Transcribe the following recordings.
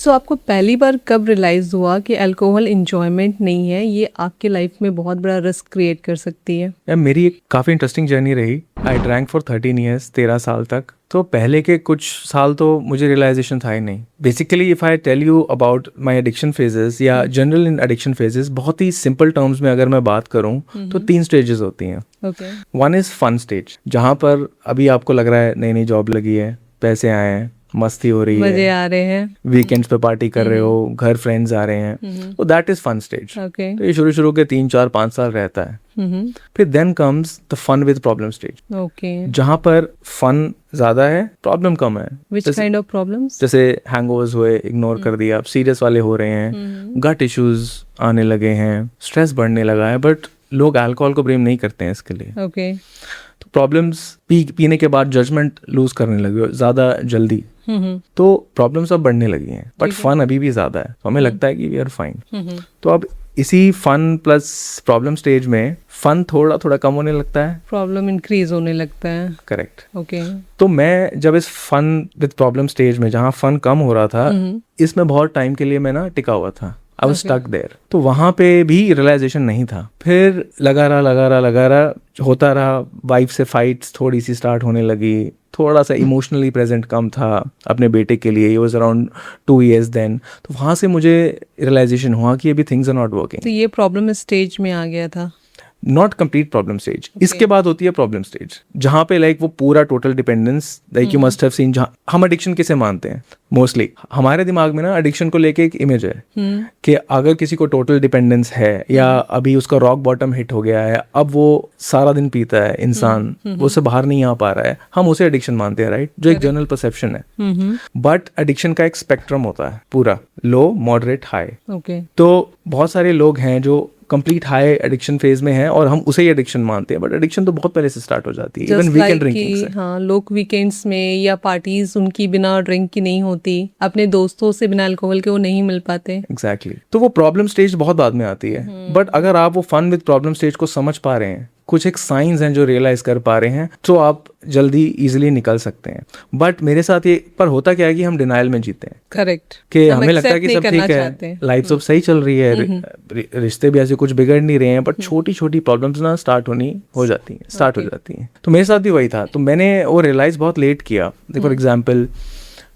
सो आपको पहली बार कब रियलाइज हुआ कि अल्कोहल इंजॉयमेंट नहीं है, ये आपके लाइफ में बहुत बड़ा रिस्क क्रिएट कर सकती है? यार मेरी एक काफ़ी इंटरेस्टिंग जर्नी रही। आई ड्रैंक फॉर 13 ईयर्स, 13 साल तक। तो पहले के कुछ साल तो मुझे रियलाइजेशन था ही नहीं। Basically if I tell you about my addiction phases या जनरल इन एडिक्शन फेजेस, बहुत ही सिंपल टर्म्स में अगर मैं बात करूं तो 3 स्टेजेस होती हैं। वन इज़ फन स्टेज, जहाँ पर अभी आपको लग रहा है नई नई जॉब लगी है, पैसे आए हैं, मस्ती हो रही है, मजे आ रहे हैं, वीकेंड्स पे पार्टी कर रहे हो, घर फ्रेंड्स आ रहे हैं, तो दैट इज फन स्टेज। तो ये शुरू के 3 4 5 साल रहता है। फिर then comes the fun with problem stage, जहाँ पर फन ज्यादा है, प्रॉब्लम कम है। Which kind of problems? जैसे हैंगओवर्स हुए, इग्नोर कर दिया, अब सीरियस वाले हो रहे हैं, गट इश्यूज आने लगे हैं, स्ट्रेस बढ़ने लगा है, बट लोग अल्कोहल को ब्लेम नहीं करते हैं इसके लिए। तो प्रॉब्लम्स पीने के बाद जजमेंट लूज करने लगे ज्यादा जल्दी, तो प्रॉब्लम्स अब बढ़ने लगी हैं, बट फन अभी भी ज्यादा है, तो हमें लगता है कि वी आर फाइन। तो अब इसी फन प्लस प्रॉब्लम स्टेज में फन थोड़ा थोड़ा कम होने लगता है, प्रॉब्लम इंक्रीज होने लगता है। करेक्ट। तो मैं जब इस फन विद प्रॉब्लम स्टेज में, जहाँ फन कम हो रहा था, इसमें बहुत टाइम के लिए मैं ना टिका हुआ था। I was stuck there. तो वहां पे भी रियलाइजेशन नहीं था। फिर लगा रहा होता रहा, वाइफ से फाइट्स थोड़ी सी स्टार्ट होने लगी, थोड़ा सा इमोशनली प्रेजेंट कम था अपने बेटे के लिए। He was around 2 years then. तो वहां से मुझे रियलाइजेशन हुआ कि अभी थिंग्स आर नॉट वर्किंग। तो ये प्रॉब्लम स्टेज में आ गया था, नॉट कंप्लीट प्रॉब्लम स्टेज। इसके बाद होती है प्रॉब्लम स्टेज, जहाँ पे लाइक वो पूरा total dependence, like you must have seen, जहाँ हम एडिक्शन किसे मानते हैं मोस्टली, हमारे दिमाग में ना एडिक्शन को लेके एक इमेज है कि अगर किसी को टोटल डिपेंडेंस है या अभी उसका रॉक बॉटम हिट हो गया है, अब वो सारा दिन पीता है इंसान, वो उससे बाहर नहीं आ पा रहा है, हम उसे एडिक्शन मानते हैं, राइट? जो एक जनरल परसेप्शन है। बट एडिक्शन का एक स्पेक्ट्रम होता है पूरा, लो, मॉडरेट, हाई। तो बहुत सारे लोग हैं जो कंप्लीट हाई एडिक्शन फेज में है और हम उसे ही एडिक्शन मानते हैं, बट एडिक्शन तो बहुत पहले से स्टार्ट हो जाती है, इवन वीकेंड ड्रिंकिंग से। हाँ, लोग वीकेंड्स में या पार्टीज उनकी बिना ड्रिंक की नहीं होती, अपने दोस्तों से बिना अल्कोहल के वो नहीं मिल पाते। एग्जैक्टली। तो वो प्रॉब्लम स्टेज बहुत बाद में आती है, बट अगर आप वो फन विद प्रॉब्लम स्टेज को समझ पा रहे हैं, कुछ एक साइंस हैं जो रियलाइज कर पा रहे हैं, तो आप जल्दी इजीली निकल सकते हैं। बट मेरे साथ ये पर होता क्या है कि हम डिनाइल में जीते हैं। करेक्ट। कि हमें लगता है कि सब ठीक है, लाइफ सब सही चल रही है, रिश्ते भी ऐसे कुछ बिगड़ नहीं रहे हैं, बट छोटी छोटी प्रॉब्लम्स ना स्टार्ट हो जाती हैं। तो मेरे साथ भी वही था। तो मैंने वो रियलाइज बहुत लेट किया। फॉर एग्जाम्पल,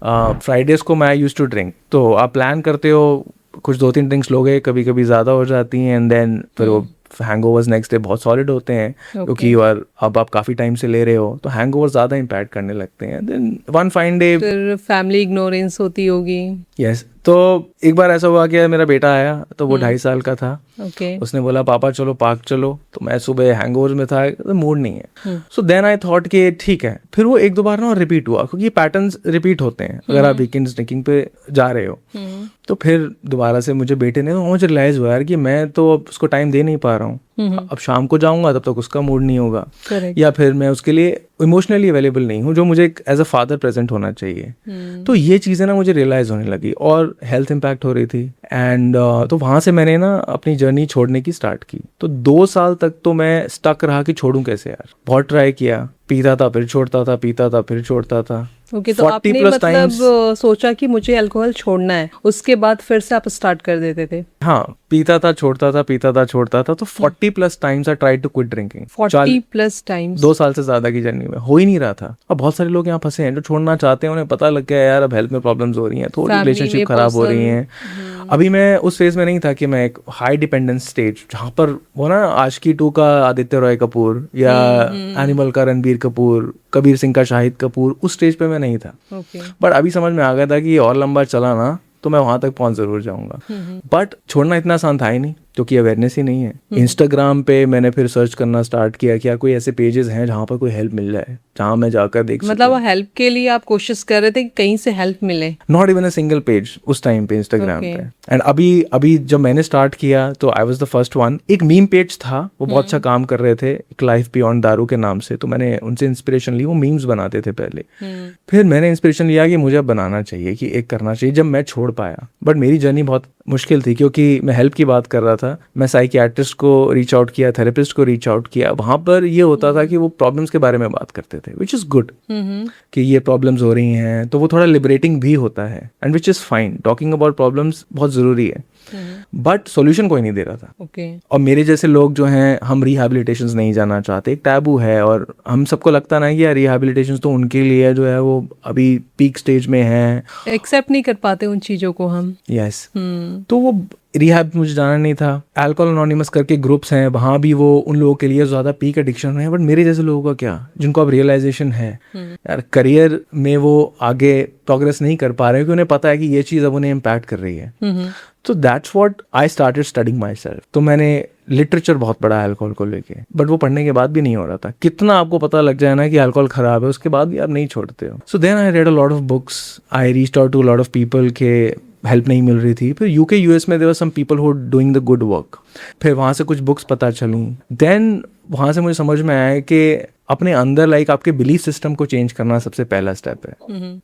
फ्राइडेज को मैं यूज्ड टू ड्रिंक। तो आप प्लान करते हो, कुछ 2-3 ड्रिंक्स लोगे, कभी कभी ज़्यादा हो जाती हैं, एंड देन फिर वो हैंगओवर्स नेक्स्ट डे बहुत सॉलिड होते हैं, क्योंकि अब आप काफ़ी टाइम से ले रहे हो, तो हैंगओवर ज़्यादा इम्पैक्ट करने लगते हैं। देन वन फाइन डे फिर फैमिली इग्नोरेंस होती होगी। यस। तो एक बार ऐसा हुआ कि मेरा बेटा आया, तो वो 2.5 साल का था। उसने बोला पापा चलो पार्क चलो। तो मैं सुबह हैंगओवर में था, तो मूड नहीं है। सो देन आई थॉट कि ठीक है। फिर वो 1-2 बार ना रिपीट हुआ, क्योंकि पैटर्न्स रिपीट होते हैं अगर आप वीकेंड्स ड्रिंकिंग पे जा रहे हो। तो फिर दोबारा से मुझे बेटे ने, मुझे रियलाइज हुआ यार कि मैं तो अब उसको टाइम दे नहीं पा रहा हूँ। अब शाम को जाऊंगा तब तक उसका मूड नहीं होगा, या फिर मैं उसके लिए इमोशनली अवेलेबल नहीं हूँ, जो मुझे एज अ फादर प्रेजेंट होना चाहिए। तो ये चीज़ें ना मुझे रियलाइज होने लगी और हेल्थ इम्पैक्ट हो रही थी। एंड तो वहाँ से मैंने ना अपनी जर्नी छोड़ने की स्टार्ट की। तो 2 साल तक तो मैं स्टक रहा कि छोड़ूं कैसे यार। बहुत ट्राई किया, पीता था फिर छोड़ता था, पीता था फिर छोड़ता था। तो आपने मतलब सोचा कि मुझे अल्कोहल छोड़ना है, उसके बाद फिर से आप स्टार्ट कर देते थे? हाँ, पीता था छोड़ता था, पीता था छोड़ता था। तो 40+ times I tried to quit drinking. 40+ times 2 साल से ज्यादा की जर्नी में हो ही नहीं रहा था। अब बहुत सारे लोग यहाँ फंसे हैं जो छोड़ना चाहते हैं, उन्हें पता लग गया यार अब हेल्थ में प्रॉब्लम्स हो रही हैं, थोड़ी रिलेशनशिप खराब हो रही हैं। अभी मैं उस फेज में नहीं था कि मैं एक हाई डिपेंडेंस स्टेज, जहाँ पर वो ना आशिकी 2 का आदित्य रॉय कपूर या एनिमल का रणबीर कपूर, कबीर सिंह का शाहिद कपूर, उस स्टेज पे मैं नहीं था। बट अभी समझ में आ गया था कि ये और लंबा चला ना तो मैं वहां तक पहुंच जरूर जाऊंगा। बट छोड़ना इतना आसान था ही नहीं, क्योंकि अवेयरनेस ही नहीं है। इंस्टाग्राम पे मैंने फिर सर्च करना स्टार्ट किया, क्या कोई ऐसे पेजेस हैं जहाँ पर कोई हेल्प मिल जाए, जहाँ मैं जाकर देख सकूं। मतलब हेल्प के लिए आप कोशिश कर रहे थे कि कहीं से हेल्प मिले? Not even a single page उस टाइम पे इंस्टाग्राम पे। एंड अभी जब मैंने स्टार्ट किया तो I was the first one. एक मीम पेज था, वो बहुत अच्छा काम कर रहे थे, एक लाइफ बियॉन्ड दारू के नाम से। तो मैंने उनसे इंस्पिरेशन ली, वो मीम्स बनाते थे पहले। फिर मैंने इंस्पिरेशन लिया कि मुझे अब बनाना चाहिए, कि एक करना चाहिए, जब मैं छोड़ पाया। बट मेरी जर्नी बहुत मुश्किल थी, क्योंकि मैं हेल्प की बात कर रहा था, मैं साइकियाट्रिस्ट को रीच आउट किया, थेरेपिस्ट को रीच आउट किया, वहाँ पर ये होता था कि वो प्रॉब्लम्स के बारे में बात करते थे, विच इज़ गुड कि ये प्रॉब्लम्स हो रही हैं, तो वो थोड़ा लिबरेटिंग भी होता है, and which is fine, talking about problems बहुत ज़रूरी है, बट सॉल्यूशन कोई नहीं दे रहा था। और मेरे जैसे लोग जो हैं, हम रिहैबिलिटेशंस नहीं जाना चाहते, एक टैबू है, और हम सबको लगता ना कि यार रिहैबिलिटेशंस तो उनके लिए जो है वो अभी पीक स्टेज में है, एक्सेप्ट नहीं कर पाते उन चीज़ों को हम। यस तो वो रिहैब मुझे जाना नहीं था। अल्कोहल अनोनिमस करके ग्रुप्स हैं, वहाँ भी वो उन लोगों के लिए ज़्यादा पीक एडिक्शन है, बट मेरे जैसे लोगों का क्या, जिनको अब रियलाइजेशन है यार करियर में वो आगे प्रोग्रेस नहीं कर पा रहे, क्योंकि उन्हें पता है कि ये चीज़ अब उन्हें इम्पैक्ट कर रही है। तो that's what I started studying my self. तो मैंने लिटरेचर बहुत पढ़ा अल्कोहल को लेके, बट वो पढ़ने के बाद भी नहीं हो रहा था। कितना आपको पता लग जाए ना कि अल्कोहल खराब है, उसके बाद भी आप नहीं छोड़ते हो। So then I read a lot of books, I reached out to lot of people के हेल्प नहीं मिल रही थी। फिर यूके यूएस में there were some people who doing the good work, फिर वहाँ से कुछ बुक्स पता चली। देन वहाँ से मुझे समझ में आया कि अपने अंदर लाइक आपके बिलीफ सिस्टम को चेंज करना सबसे पहला स्टेप है,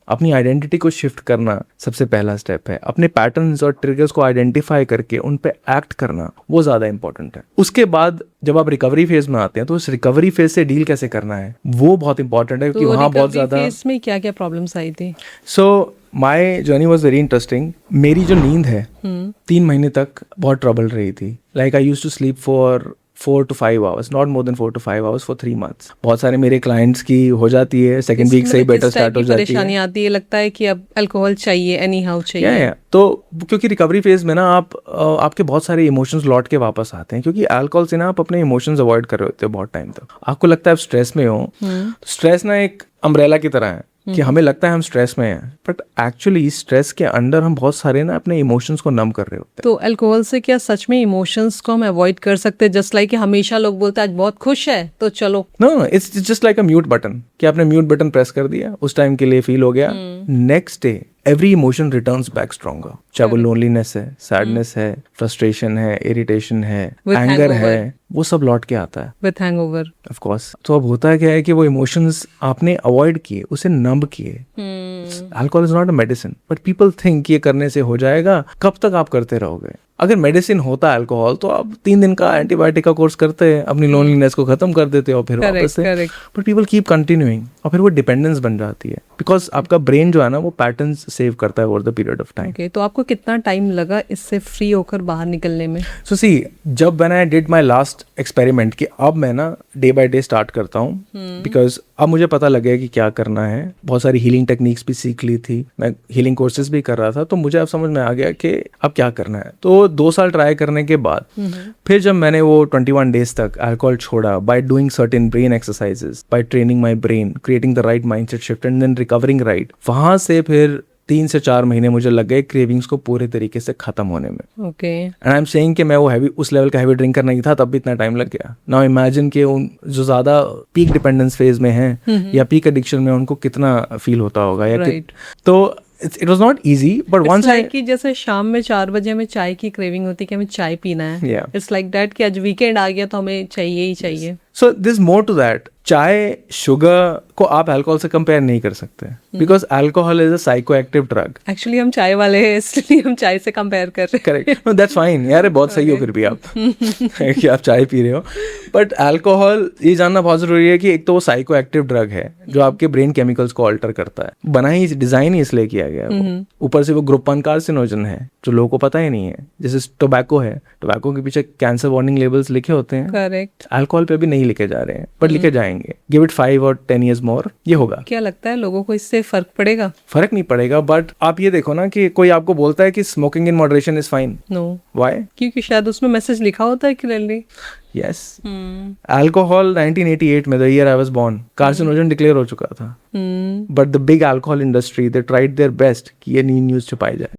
अपनी आइडेंटिटी को शिफ्ट करना सबसे पहला स्टेप है, अपने पैटर्न्स और ट्रिगर्स को आइडेंटिफाई करके उन पे एक्ट करना वो ज़्यादा इंपॉर्टेंट है। उसके बाद जब आप रिकवरी फेज में आते हैं तो उस रिकवरी फेज से डील कैसे करना है वो बहुत इंपॉर्टेंट है, क्योंकि वहाँ बहुत ज़्यादा फेज में क्या क्या प्रॉब्लम्स आई थी। So my journey was very interesting. मेरी जो नींद है 3 महीने तक बहुत ट्रबल रही थी। Like I used to sleep for 4 to 5 hours, not more than 4 to 5 hours for 3 months. बहुत सारे मेरे क्लाइंट्स की हो जाती है, सेकंड वीक से ही बेटर स्टार्ट हो जाती है, परेशानी आती है, लगता है कि अब अल्कोहल चाहिए, एनी हाउ चाहिए। तो क्योंकि रिकवरी फेज में ना आपके बहुत सारे इमोशंस लौट के वापस आते हैं, क्योंकि अल्कोहल से ना आप अपने इमोशंस अवॉइड कर रहे होते हो बहुत टाइम तक। आपको लगता है आप स्ट्रेस में हो, स्ट्रेस ना एक अम्ब्रेला की तरह है कि हमें लगता है हम स्ट्रेस में हैं, बट एक्चुअली स्ट्रेस के अंडर हम बहुत सारे ना अपने इमोशंस को नम कर रहे होते हैं। तो अल्कोहल से क्या सच में इमोशंस को हम अवॉइड कर सकते हैं? जस्ट लाइक हमेशा लोग बोलते हैं आज बहुत खुश है तो चलो, no, it's just like a mute button, कि आपने म्यूट बटन प्रेस कर दिया, उस टाइम के लिए फील हो गया, next day every emotion returns back stronger, चाहे वो लोनलीनेस है, सैडनेस है, फ्रस्ट्रेशन है, इरिटेशन है, एंगर है, वो सब लौट के आता है विथ हैंगओवर ऑफ कोर्स। तो अब होता क्या है कि वो इमोशंस आपने अवॉइड किए, उसे नंब किए। Alcohol is not a medicine, but people think ये करने से हो जाएगा। कब तक आप करते रहोगे? अगर मेडिसिन होता है अल्कोहल तो आप 3 दिन का एंटीबायोटिक का कोर्स करते हैं, अपनी लोनलीनेस को खत्म कर देते हो, फिर वापस से। बट पीपल कीप कंटिन्यूइंग, और फिर वो डिपेंडेंस बन जाती है, बिकॉज आपका ब्रेन जो है ना वो पैटर्न्स सेव करता है over the period of time. तो आपको कितना टाइम लगा इससे फ्री होकर बाहर निकलने में? सो सी, जब when I did my last experiment कि अब मैं ना डे बाय डे स्टार्ट करता हूँ, बिकॉज अब मुझे पता लग गया कि क्या करना है। बहुत सारी हीलिंग टेक्निक्स भी सीख ली थी, मैं हीलिंग कोर्सेज भी कर रहा था, तो मुझे अब समझ में आ गया कि अब क्या करना है। तो 2 साल ट्राई करने के बाद फिर जब मैंने वो 21 डेज तक अल्कोहल छोड़ा, by doing certain brain exercises, by training my brain, creating the right mindset shift and then recovering right, वहां से फिर 3 से 4 महीने मुझे लग गए क्रेविंग्स को पूरे तरीके से खत्म होने में। एंड आई एम सेइंग कि मैं वो हैवी, उस लेवल का हैवी ड्रिंकर नहीं था, तब भी इतना टाइम लग गया। नाउ इमेजिन कि उन जो ज्यादा पीक डिपेंडेंस फेज में हैं या पीक एडिक्शन में, उनको कितना फील होता होगा या तो it was not easy, but once I कि जैसे शाम में 4 बजे हमें चाय की क्रेविंग होती है कि हमें चाय पीना है, इट्स लाइक दैट कि आज वीकेंड आ गया तो हमें चाहिए ही चाहिए। So there's more to that. चाय, शुगर को आप अल्कोहल से कंपेयर नहीं कर सकते, because alcohol is a psychoactive drug. Actually हम चाय वाले हैं, इसलिए हम चाय से कंपेयर कर रहे हैं। करेक्ट, नो दैट्स फाइन यार, बहुत सही हो फिर भी आप कि आप चाय पी रहे हो। बट अल्कोहल, ये जानना बहुत जरूरी है कि एक तो वो साइकोएक्टिव ड्रग है जो आपके ब्रेन केमिकल्स को ऑल्टर करता है, बना ही, डिजाइन ही इसलिए किया गया है। ऊपर से वो ग्रुप 1 कार्सिनोजन है जो लोगों को पता ही नहीं है। जैसे टोबैको है, टोबैको के पीछे कैंसर वार्निंग लेबल्स लिखे होते हैं, करेक्ट। अल्कोहल पे भी नहीं लिखे जा रहे हैं, बट लिखे जाएंगे। गिव इट 5 और 10 years मोर, ये होगा। क्या लगता है लोगों को इससे फर्क पड़ेगा? फर्क नहीं पड़ेगा, बट आप ये देखो ना कि कोई आपको बोलता है कि smoking in moderation is fine. No, why? क्योंकि शायद उसमें मैसेज लिखा होता है क्लियरली। यस, अल्कोहल 1988 में, the year I was born, carcinogen declare हो चुका था। But the big alcohol industry, they tried their best कि ये न्यूज छुपाई जाए।